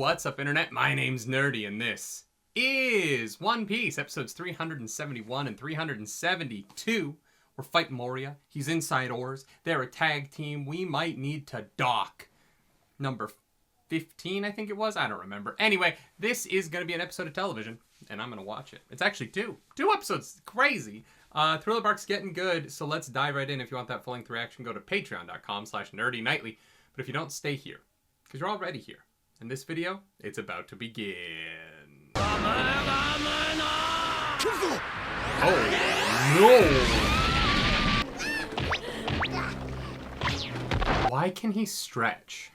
What's up, Internet? My name's Nerdy, and this is One Piece, episodes 371 and 372. We're fighting Moria. He's inside Oars. They're a tag team. We might need to dock. Number 15, I think it was. I don't remember. Anyway, this is going to be an episode of television, and I'm going to watch it. It's actually two episodes. Crazy. Thriller Bark's getting good, so let's dive right in. If you want that full-length reaction, go to patreon.com/nerdynightly. But if you don't, stay here, because you're already here. In this video, it's about to begin. Oh, no! Why can he stretch?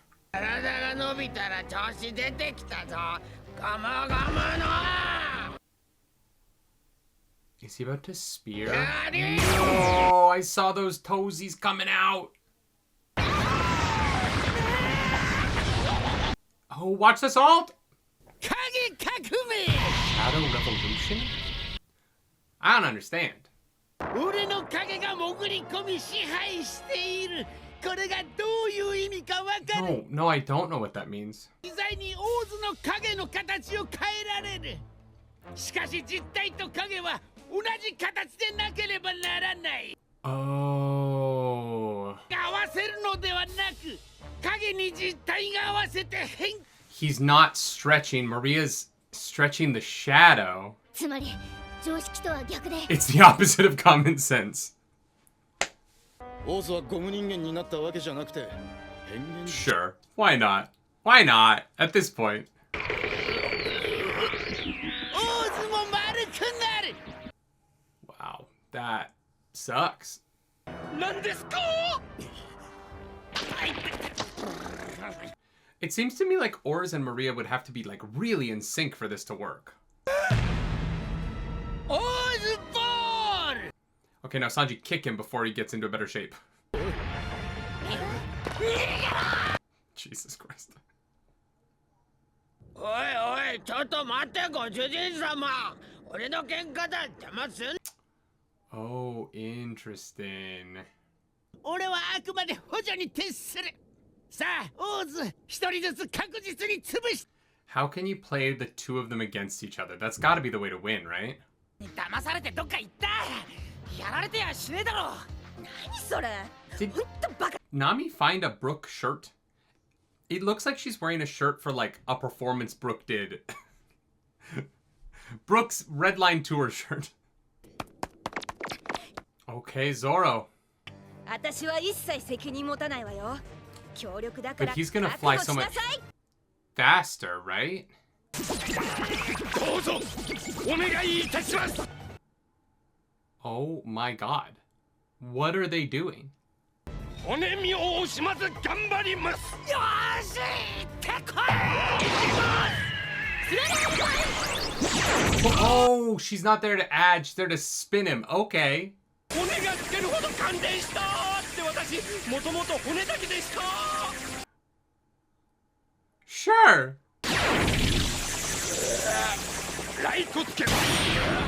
Is he about to spear? No! I saw those toesies coming out! Oh, watch the salt! Shadow Revolution? I don't understand. No, I don't know what that means. Oh. He's not stretching. Maria's stretching the shadow. It's the opposite of common sense. Sure. Why not? Why not? At this point. Wow. That sucks. It seems to me like Oars and Moria would have to be like really in sync for this to work. Okay, now Sanji, kick him before he gets into a better shape. Jesus Christ. Oh, interesting. How can you play the two of them against each other? That's got to be the way to win, right? Did Nami find a Brook shirt? It looks like she's wearing a shirt for like a performance Brook did. Brook's Redline Tour shirt. Okay, Zoro. But he's gonna fly so much faster, right? Oh my god. What are they doing? Oh, she's not there to add, she's there to spin him. Okay. Sure.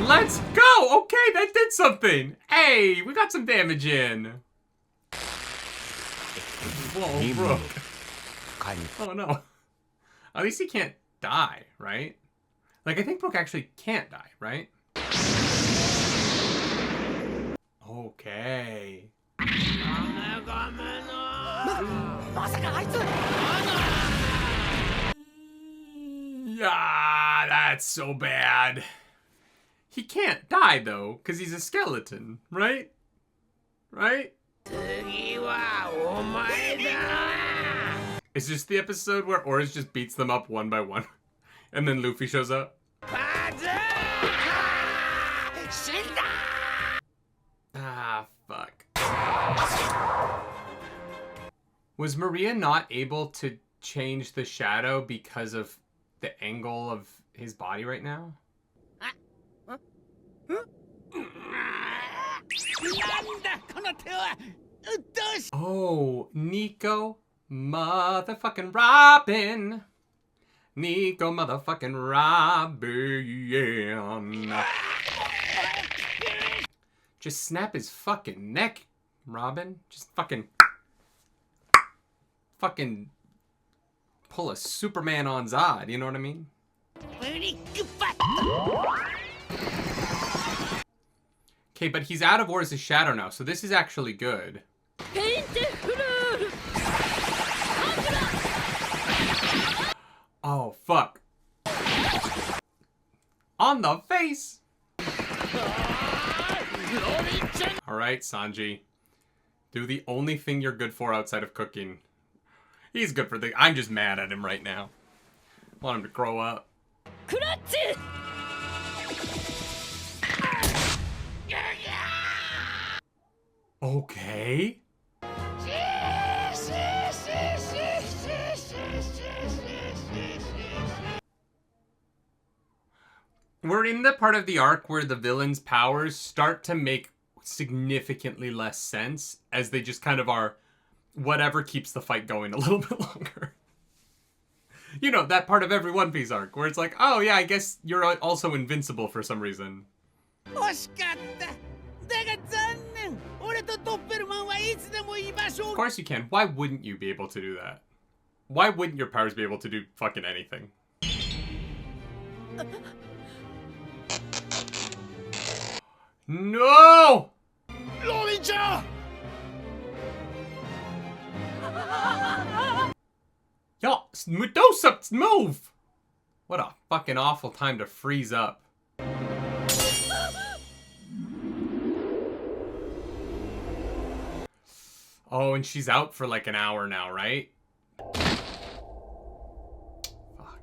Let's go. Okay, that did something. Hey, we got some damage in. Whoa, Brook. Oh no. At least he can't die, right? Like, I think Brook actually can't die, right? Okay. Yeah, that's so bad. He can't die, though, because he's a skeleton, right? Right? Is this the episode where Oars just beats them up one by one? And then Luffy shows up? Ah, fuck. Was Maria not able to change the shadow because of the angle of his body right now? Oh, Nico motherfucking Robin. Nico motherfucking Robin. Just snap his fucking neck, Robin. Just fucking pull a Superman on Zod, you know what I mean? Okay, but he's out of Oars' shadow now, so this is actually good. Oh, fuck. On the face! Alright, Sanji. Do the only thing you're good for outside of cooking. He's good for the... I'm just mad at him right now. I want him to grow up. Okay. We're in the part of the arc where the villain's powers start to make significantly less sense as they just kind of are whatever keeps the fight going a little bit longer. You know, that part of every One Piece arc where it's like, oh yeah, I guess you're also invincible for some reason. Of course you can. Why wouldn't you be able to do that? Why wouldn't your powers be able to do fucking anything? No! Lolly-chan! Yo, Medusa, move! What a fucking awful time to freeze up. Oh, and she's out for like an hour now, right? Fuck.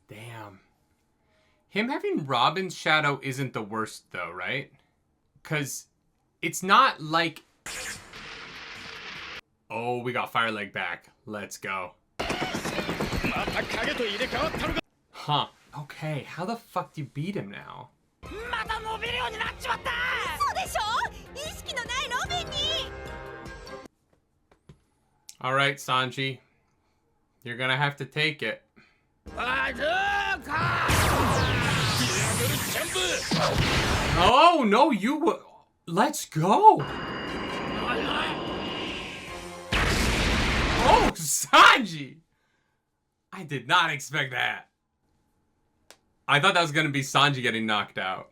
Damn. Him having Robin's shadow isn't the worst though, right? Because it's not like... Oh, we got Fireleg back. Let's go. Huh. Okay, how the fuck do you beat him now? Alright, Sanji. You're gonna have to take it. Oh, no, you... Let's go! Oh, Sanji! I did not expect that. I thought that was gonna be Sanji getting knocked out.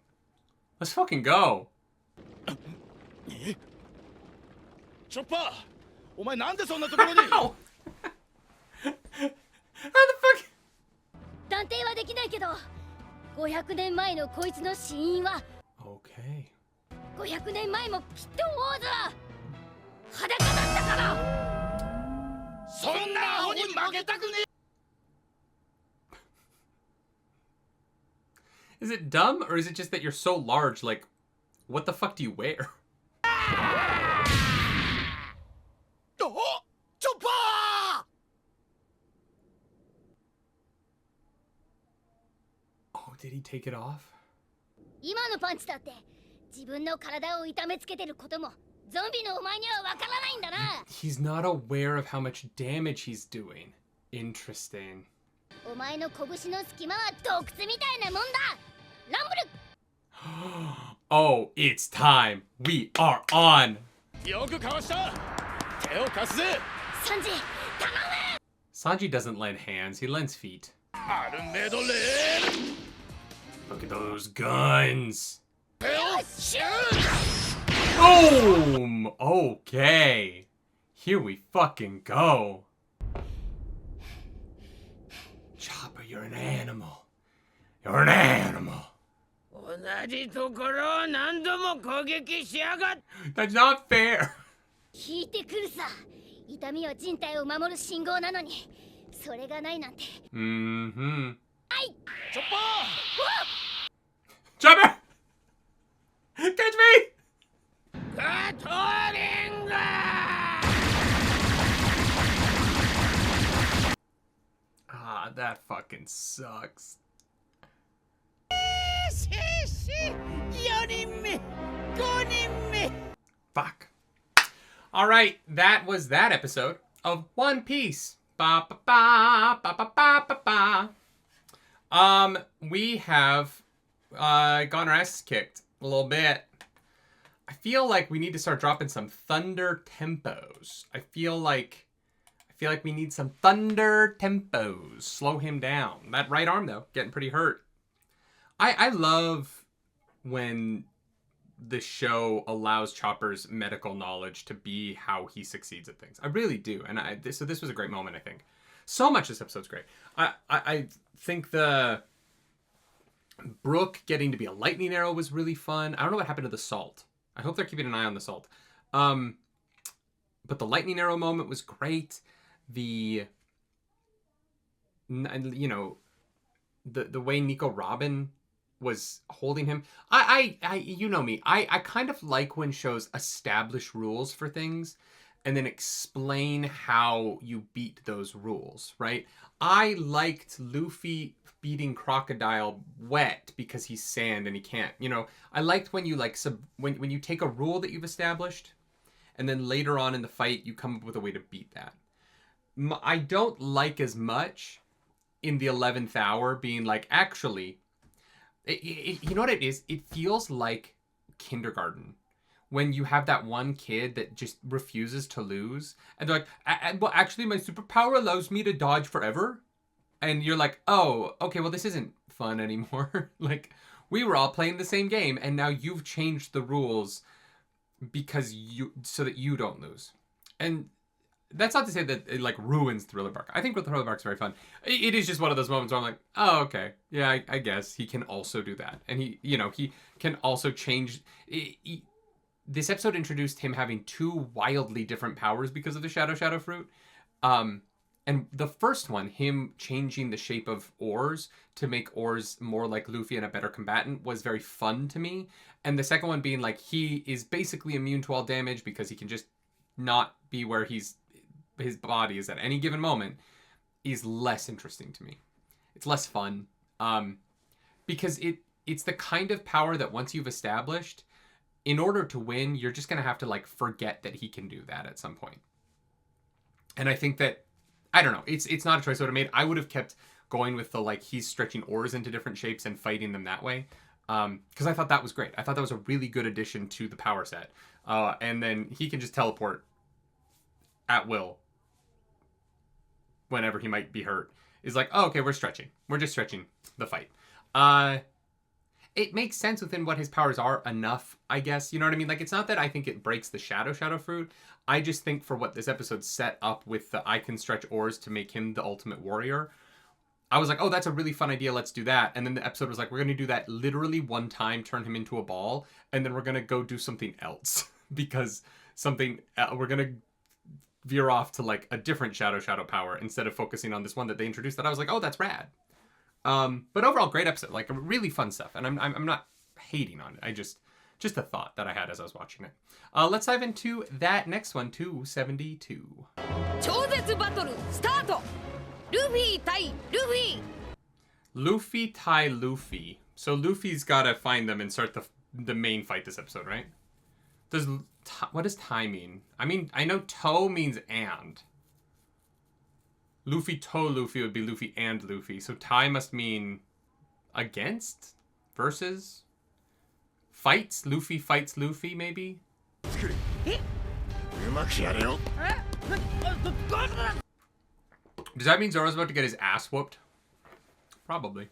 Let's fucking go. Chopper! Ow! How the fuck? Okay. Is it dumb, or is it just that you're so large, like, what the fuck do you wear? Oh, did he take it off? He's not aware of how much damage he's doing. Interesting. Oh, it's time. We are on. Sanji doesn't lend hands, he lends feet. Look at those guns. Boom! Okay. Here we fucking go. Chopper, you're an animal. You're an animal. That's not fair. Mm-hmm. Chopper! Catch me! Ah, that fucking sucks. Fuck. Alright, that was that episode of One Piece. Ba ba ba ba ba ba ba ba. We have gotten our asses kicked a little bit. I feel like we need to start dropping some thunder tempos. I feel like we need some thunder tempos. Slow him down. That right arm, though, getting pretty hurt. I love when the show allows Chopper's medical knowledge to be how he succeeds at things. I really do. And so this was a great moment, I think. So much this episode's great. I think the Brook getting to be a lightning arrow was really fun. I don't know what happened to the salt. I hope they're keeping an eye on the salt. But the lightning arrow moment was great. The way Nico Robin was holding him. I you know me. I kind of like when shows establish rules for things and then explain how you beat those rules, right? I liked Luffy beating Crocodile wet because he's sand and he can't. I liked when you when you take a rule that you've established and then later on in the fight you come up with a way to beat that. I don't like as much in the 11th hour being like, actually, you know what it is? It feels like kindergarten. When you have that one kid that just refuses to lose. And they're like, well, actually, my superpower allows me to dodge forever. And you're like, oh, okay, well, this isn't fun anymore. Like, we were all playing the same game, and now you've changed the rules so that you don't lose. And that's not to say that it, like, ruins Thriller Bark. I think Thriller Bark's very fun. It is just one of those moments where I'm like, oh, okay. Yeah, I guess he can also do that. And he can also change... This episode introduced him having two wildly different powers because of the Shadow Fruit. And the first one, him changing the shape of Oars to make Oars more like Luffy and a better combatant, was very fun to me. And the second one being like, he is basically immune to all damage because he can just not be where his body is at any given moment, is less interesting to me. It's less fun. Because it's the kind of power that once you've established, in order to win, you're just going to have to, like, forget that he can do that at some point. And I think that, I don't know, it's not a choice I would have made. I would have kept going with the, like, he's stretching Oars into different shapes and fighting them that way. Because I thought that was great. I thought that was a really good addition to the power set. And then he can just teleport at will whenever he might be hurt. Is like, oh, okay, we're stretching. We're just stretching the fight. It makes sense within what his powers are enough, I guess. You know what I mean? Like, it's not that I think it breaks the Shadow Fruit. I just think for what this episode set up with the I can stretch Oars to make him the ultimate warrior, I was like, oh, that's a really fun idea. Let's do that. And then the episode was like, we're going to do that literally one time, turn him into a ball, and then we're going to go do something else. Because we're going to veer off to, like, a different Shadow power instead of focusing on this one that they introduced that I was like, oh, that's rad. But overall, great episode. Like, really fun stuff. And I'm not hating on it. Just a thought that I had as I was watching it. Let's dive into that next one, 272. Luffy tie Luffy. So Luffy's gotta find them and start the main fight this episode, right? What does tie mean? I mean, I know toe means and. Luffy toe Luffy would be Luffy and Luffy. So tie must mean against? Versus? Fights? Luffy fights Luffy, maybe? Does that mean Zoro's about to get his ass whooped? Probably.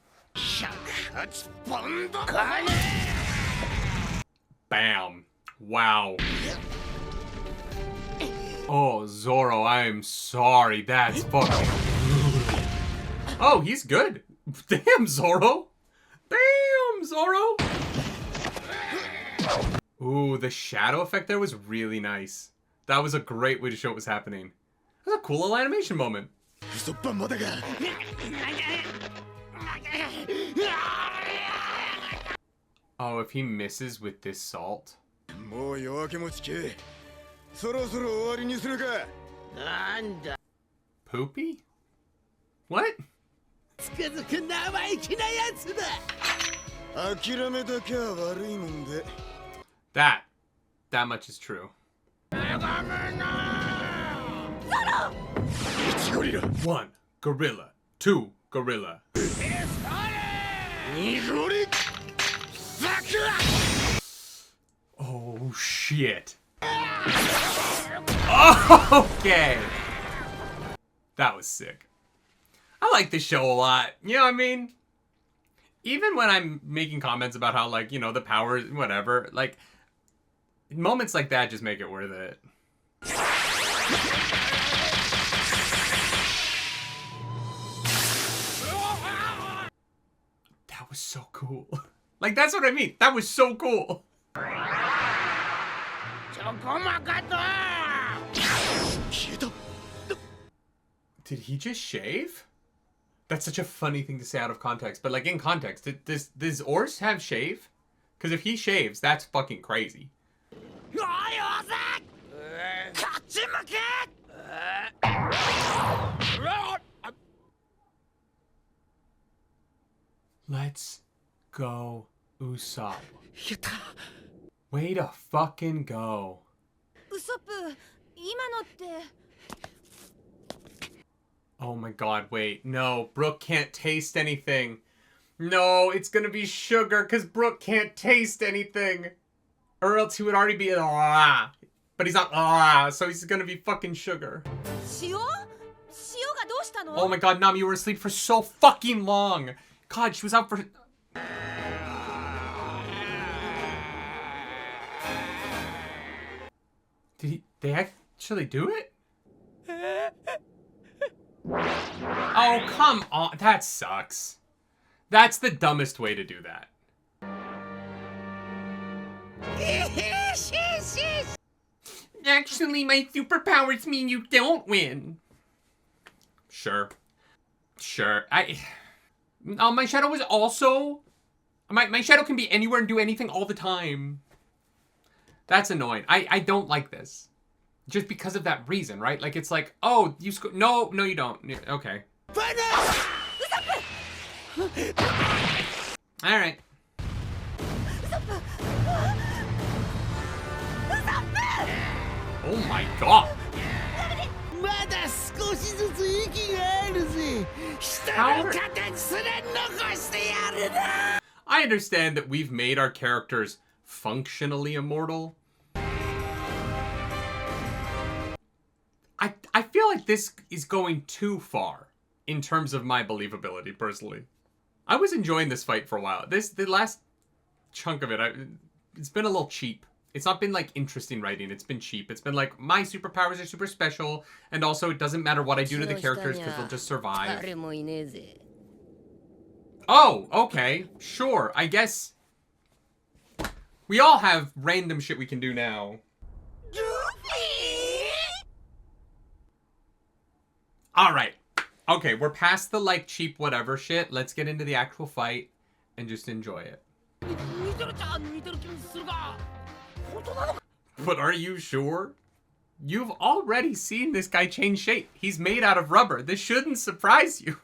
Bam. Wow. Oh, Zoro, I'm sorry. That's fucking brutal. Oh, he's good. Damn, Zoro. Damn, Zoro. Ooh, the shadow effect there was really nice. That was a great way to show what was happening. That was a cool little animation moment. Oh, if he misses with this salt. Poopy? What? That much is true. 1 gorilla, 2 gorilla. Oh, shit. Okay. That was sick. I like this show a lot. You know what I mean? Even when I'm making comments about how, like, you know, the power, whatever, like, moments like that just make it worth it. That was so cool. Like, that's what I mean. That was so cool. Did he just shave? That's such a funny thing to say out of context. But, like, in context, does Oars have shave? Because if he shaves, that's fucking crazy. Let's go, Usopp. Way to fucking go. Oh my god, wait. No, Brook can't taste anything. No, it's gonna be sugar because Brook can't taste anything. Or else he would already be but he's not so he's gonna be fucking sugar. Oh my god, Nami, you were asleep for so fucking long. God, she was out for... They actually do it? Oh, come on. That sucks. That's the dumbest way to do that. Actually, my superpowers mean you don't win. Sure. Sure. My shadow was also... My shadow can be anywhere and do anything all the time. That's annoying. I don't like this. Just because of that reason, right? Like, it's like, oh, you no, you don't. Okay. Alright. Oh my god. I understand that we've made our characters functionally immortal. I feel like this is going too far in terms of my believability, personally. I was enjoying this fight for a while. The last chunk of it, it's been a little cheap. It's not been, like, interesting writing. It's been cheap. It's been like, my superpowers are super special, and also it doesn't matter what I do to the characters because they'll just survive. Oh, okay. Sure. I guess we all have random shit we can do now. Alright. Okay, we're past the, like, cheap whatever shit. Let's get into the actual fight and just enjoy it. But are you sure? You've already seen this guy change shape. He's made out of rubber. This shouldn't surprise you.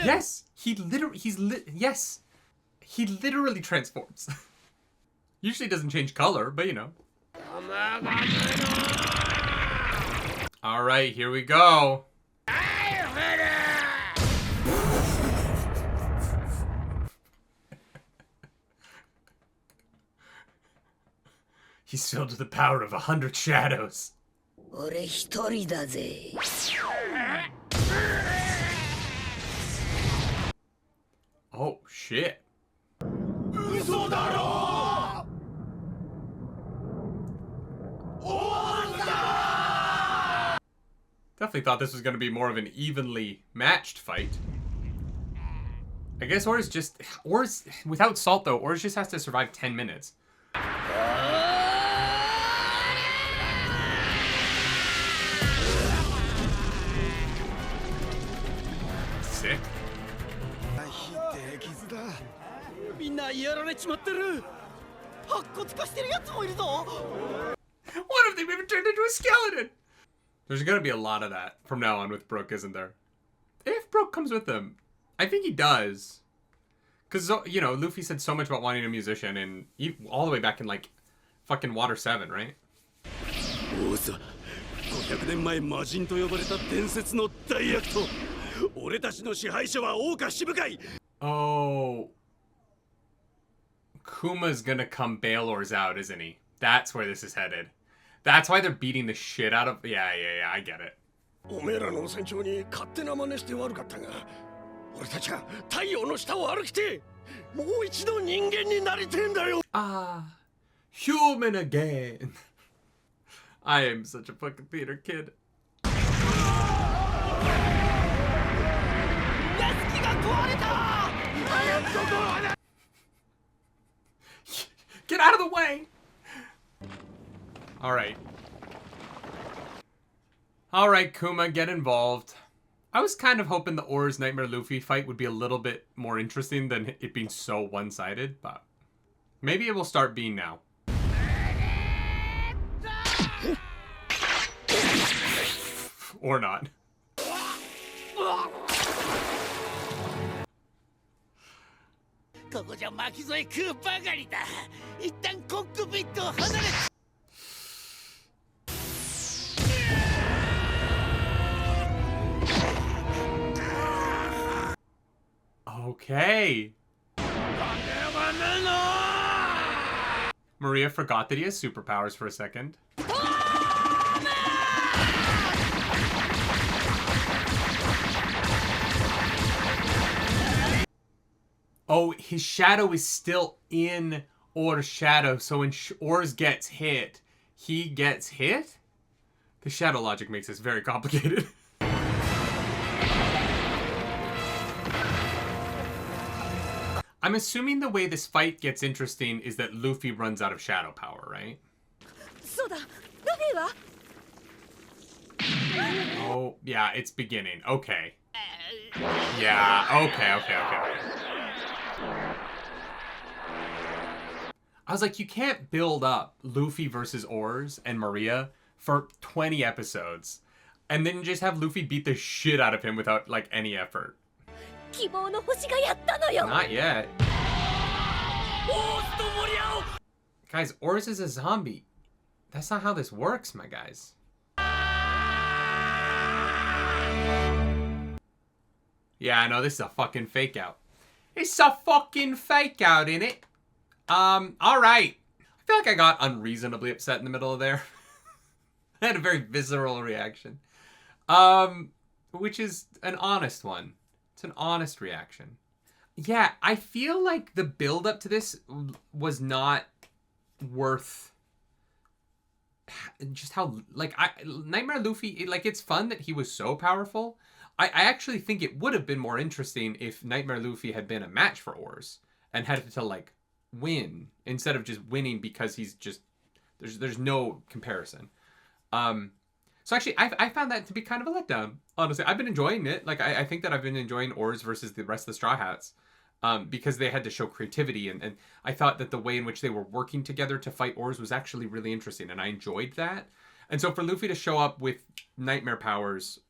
Yes, he literally transforms. Usually doesn't change color, but you know. All right, here we go. He's filled with the power of 100 shadows. Oh, shit. Definitely thought this was going to be more of an evenly matched fight. I guess Oars without salt though, Oars just has to survive 10 minutes. Sick. What if they've even turned into a skeleton? There's gonna be a lot of that from now on with Brook, isn't there? If Brook comes with them. I think he does. Because, you know, Luffy said so much about wanting a musician, and all the way back in, like, fucking Water 7, right? Oh. Kuma's gonna come bail Oars out, isn't he? That's where this is headed. That's why they're beating the shit out of... Yeah, I get it. Ah, human again. I am such a fucking theater kid. Get out of the way! Alright. Alright, Kuma, get involved. I was kind of hoping the Oars Nightmare Luffy fight would be a little bit more interesting than it being so one-sided, but maybe it will start being now. Or not. Okay. Moria forgot that he has superpowers for a second. Oh, his shadow is still in Oars' shadow, so when Oars gets hit, he gets hit? The shadow logic makes this very complicated. I'm assuming the way this fight gets interesting is that Luffy runs out of shadow power, right? Oh, yeah, it's beginning. Okay. Yeah, okay. I was like, you can't build up Luffy versus Oars and Moria for 20 episodes and then just have Luffy beat the shit out of him without, like, any effort. Not yet. Guys, Oars is a zombie. That's not how this works, my guys. Yeah, I know, this is a fucking fake out. It's a fucking fake out, innit? Alright. I feel like I got unreasonably upset in the middle of there. I had a very visceral reaction. Which is an honest one. It's an honest reaction. Yeah, I feel like the build up to this was not worth just how, like, Nightmare Luffy, like, it's fun that he was so powerful. I actually think it would have been more interesting if Nightmare Luffy had been a match for Oars and had to, like, win instead of just winning because he's just, there's no comparison. So actually, I found that to be kind of a letdown, honestly. I've been enjoying it. Like, I think that I've been enjoying Oars versus the rest of the Straw Hats because they had to show creativity. And I thought that the way in which they were working together to fight Oars was actually really interesting. And I enjoyed that. And so for Luffy to show up with nightmare powers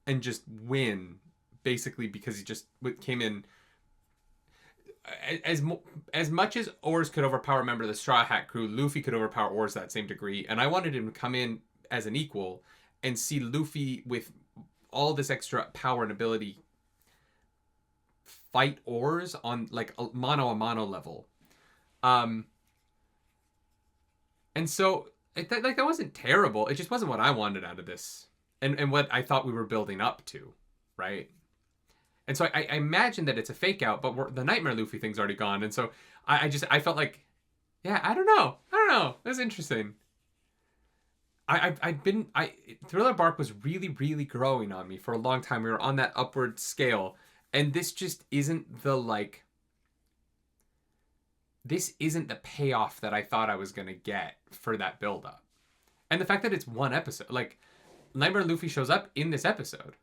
and just win, basically because he just came in... As much as Oars could overpower a member of the Straw Hat crew, Luffy could overpower Oars to that same degree. And I wanted him to come in as an equal and see Luffy with all this extra power and ability fight Oars on, like, a mano level. And so that wasn't terrible. It just wasn't what I wanted out of this and what I thought we were building up to, right? And so I imagine that it's a fake out, but the Nightmare Luffy thing's already gone. And so I felt like, yeah, I don't know. It was interesting. Thriller Bark was really, really growing on me for a long time. We were on that upward scale. And this just isn't the payoff that I thought I was going to get for that build-up. And the fact that it's one episode, like, Nightmare Luffy shows up in this episode.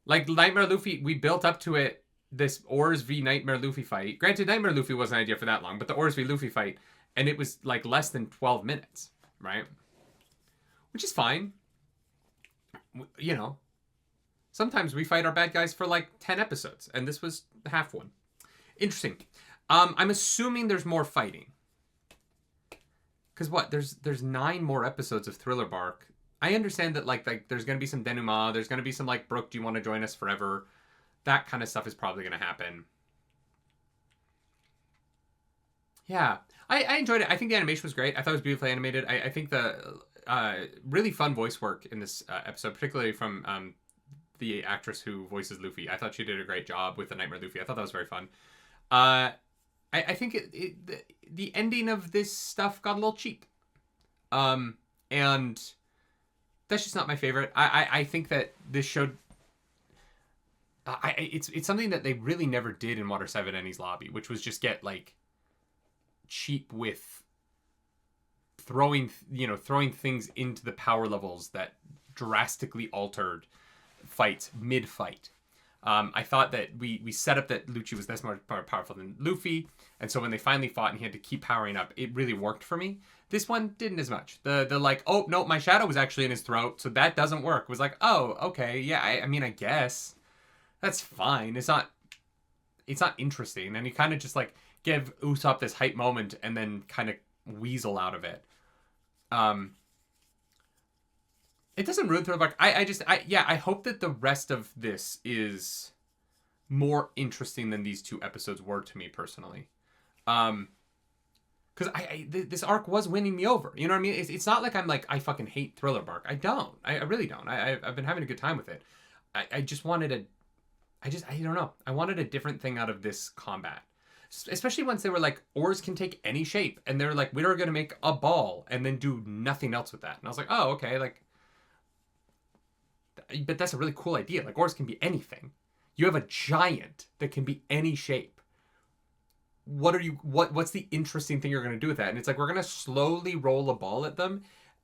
Like, Nightmare Luffy, we built up to it, this Oars v Nightmare Luffy fight. Granted, Nightmare Luffy wasn't an idea for that long, but the Oars v Luffy fight, and it was, like, less than 12 minutes, right? Which is fine. You know, sometimes we fight our bad guys for, like, 10 episodes, and this was half one. Interesting. I'm assuming there's more fighting. Because what? There's 9 more episodes of Thriller Bark. I understand that, like there's going to be some denouement. There's going to be some, like, Brooke, do you want to join us forever? That kind of stuff is probably going to happen. Yeah, I enjoyed it. I think the animation was great. I thought it was beautifully animated. I think the really fun voice work in this episode, particularly from the actress who voices Luffy. I thought she did a great job with the Nightmare Luffy. I thought that was very fun. I think the ending of this stuff got a little cheap. And that's just not my favorite. I think that this showed... it's something that they really never did in Water 7 Enies Lobby, which was just get, like, cheap with throwing things into the power levels that drastically altered fights mid-fight. I thought that we set up that Lucci was this much more powerful than Luffy, and so when they finally fought and he had to keep powering up, it really worked for me. This one didn't as much. The like, oh no, my shadow was actually in his throat, so that doesn't work. It was like, oh, okay, yeah, I mean, I guess that's fine. It's not interesting, and he kind of just like give Usopp this hype moment and then kind of weasel out of it. It doesn't ruin Thriller Bark. I hope that the rest of this is more interesting than these 2 episodes were to me personally. Because this arc was winning me over. You know what I mean? It's not like I'm like, I fucking hate Thriller Bark. I don't. I really don't. I've been having a good time with it. I just wanted I don't know. I wanted a different thing out of this combat. Especially once they were like, oars can take any shape. And they're like, we're going to make a ball and then do nothing else with that. And I was like, oh, okay. Like, but that's a really cool idea. Like, oars can be anything. You have a giant that can be any shape. What's the interesting thing you're going to do with that? And it's like, we're going to slowly roll a ball at them.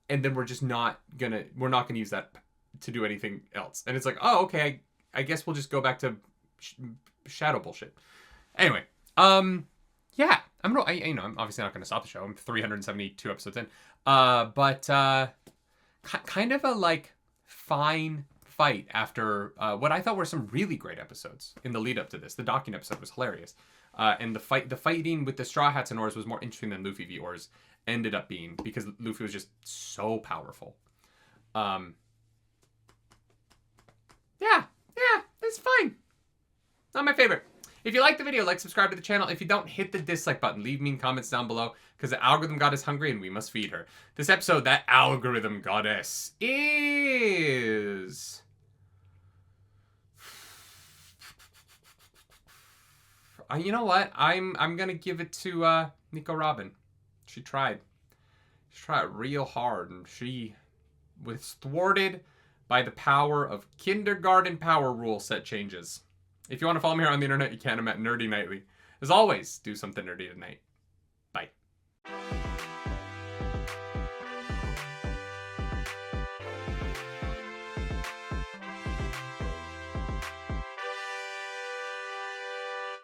And then we're not going to use that to do anything else. And it's like, oh, okay. I guess we'll just go back to shadow bullshit. Anyway. Yeah, I'm obviously not going to stop the show. I'm 372 episodes in. But kind of a like fine fight after what I thought were some really great episodes in the lead up to this. The docking episode was hilarious. And the fighting with the Straw Hats and Oars was more interesting than Luffy v Oars ended up being, because Luffy was just so powerful. Yeah, it's fine. Not my favorite. If you like the video, like, subscribe to the channel. If you don't, hit the dislike button. Leave mean comments down below, because the algorithm goddess is hungry and we must feed her. This episode, that algorithm goddess is... you know what? I'm gonna give it to Nico Robin. She tried. She tried real hard, and she was thwarted by the power of kindergarten power rule set changes. If you want to follow me here on the internet, you can. I'm at nerdynightly. As always, do something nerdy tonight.